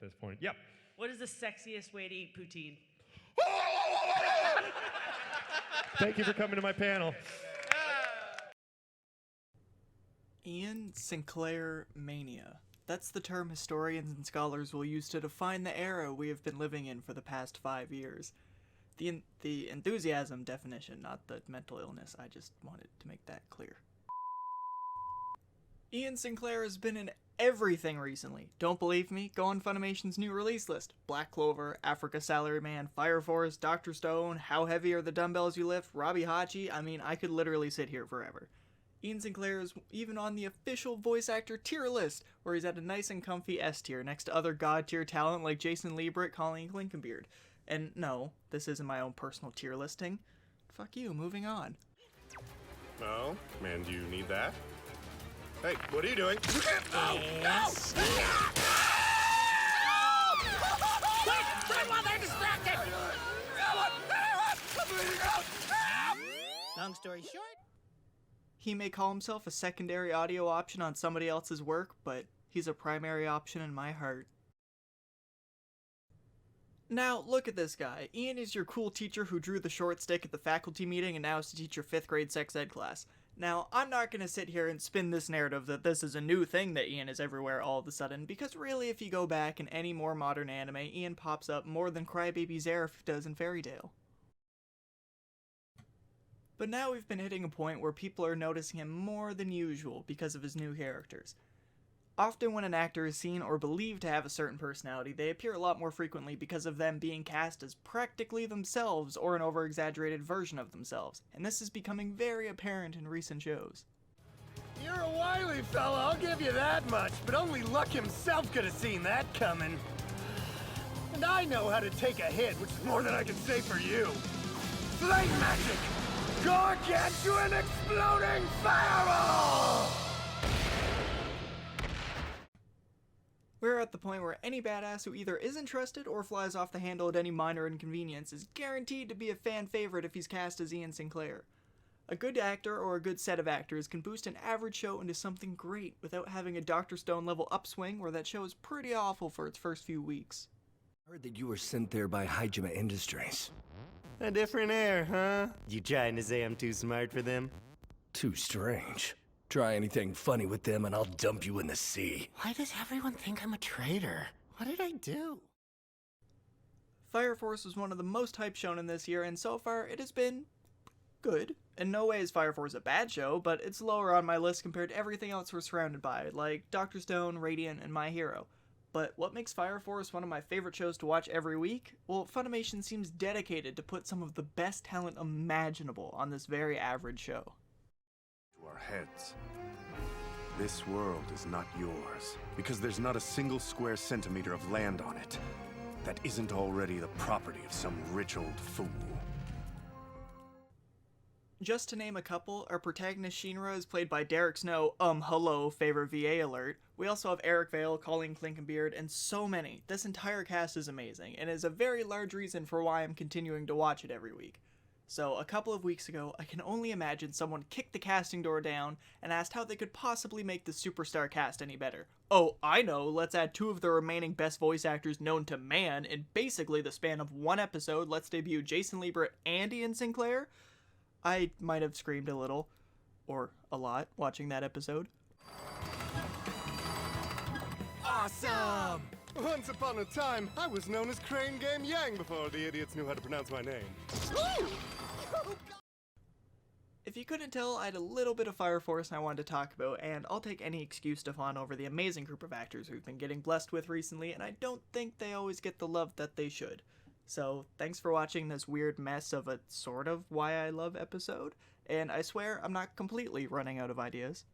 this point. Yep. What is the sexiest way to eat poutine? Thank you for coming to my panel. Ian Sinclair Mania. That's the term historians and scholars will use to define the era we have been living in for the past 5 years. The enthusiasm definition, not the mental illness. I just wanted to make that clear. Ian Sinclair has been in everything recently. Don't believe me? Go on Funimation's new release list. Black Clover, Africa Salaryman, Fire Force, Dr. Stone, How Heavy Are the Dumbbells You Lift, Robbie Hachi. I mean, I could literally sit here forever. Ian Sinclair is even on the official voice actor tier list, where he's at a nice and comfy S tier next to other god tier talent like Jason Liebert, Colleen Clinkenbeard. And no, this isn't my own personal tier listing. Fuck you, moving on. Oh, and you need that? Hey, what are you doing? Oh, no! Quick! Run while they're distracted! Long story short, He may call himself a secondary audio option on somebody else's work, but he's a primary option in my heart. Now, look at this guy. Ian is your cool teacher who drew the short stick at the faculty meeting and now is to teach your 5th grade sex ed class. Now, I'm not going to sit here and spin this narrative that this is a new thing that Ian is everywhere all of a sudden, because really, if you go back in any more modern anime, Ian pops up more than Crybaby Zareth does in Fairy Tail. But now we've been hitting a point where people are noticing him more than usual because of his new characters. Often when an actor is seen or believed to have a certain personality, they appear a lot more frequently because of them being cast as practically themselves or an over-exaggerated version of themselves, and this is becoming very apparent in recent shows. You're a wily fella, I'll give you that much, but only Luck himself could have seen that coming. And I know how to take a hit, which is more than I can say for you. Flame magic! Gargantuan exploding fireball! We're at the point where any badass who either isn't trusted or flies off the handle at any minor inconvenience is guaranteed to be a fan favorite if he's cast as Ian Sinclair. A good actor or a good set of actors can boost an average show into something great without having a Dr. Stone level upswing where that show is pretty awful for its first few weeks. I heard that you were sent there by Hajime Industries. A different air, huh? You trying to say I'm too smart for them? Too strange. Try anything funny with them and I'll dump you in the sea. why does everyone think I'm a traitor? What did I do? Fire Force was one of the most hyped shonen this year, and so far it has been good. In no way is Fire Force a bad show, but it's lower on my list compared to everything else we're surrounded by, like Dr. Stone, Radiant, and My Hero. But what makes Fire Force one of my favorite shows to watch every week? Well, Funimation seems dedicated to put some of the best talent imaginable on this very average show. To our heads. This world is not yours, because there's not a single square centimeter of land on it that isn't already the property of some rich old fool. Just to name a couple, our protagonist Shinra is played by Derek Snow, hello, favorite VA alert. We also have Eric Vale, Colleen Clinkenbeard, and so many. This entire cast is amazing, and is a very large reason for why I'm continuing to watch it every week. So, a couple of weeks ago, I can only imagine someone kicked the casting door down and asked how they could possibly make the superstar cast any better. Oh, I know, let's add 2 of the remaining best voice actors known to man. In basically the span of 1 episode, let's debut Jason Liebert and Ian Sinclair. I might have screamed a little, or a lot, watching that episode. Awesome! Once upon a time, I was known as Crane Game Yang before the idiots knew how to pronounce my name. If you couldn't tell, I had a little bit of Fire Force I wanted to talk about, and I'll take any excuse to fawn over the amazing group of actors we've been getting blessed with recently, and I don't think they always get the love that they should. So, thanks for watching this weird mess of a sort of Why I Love episode, and I swear I'm not completely running out of ideas.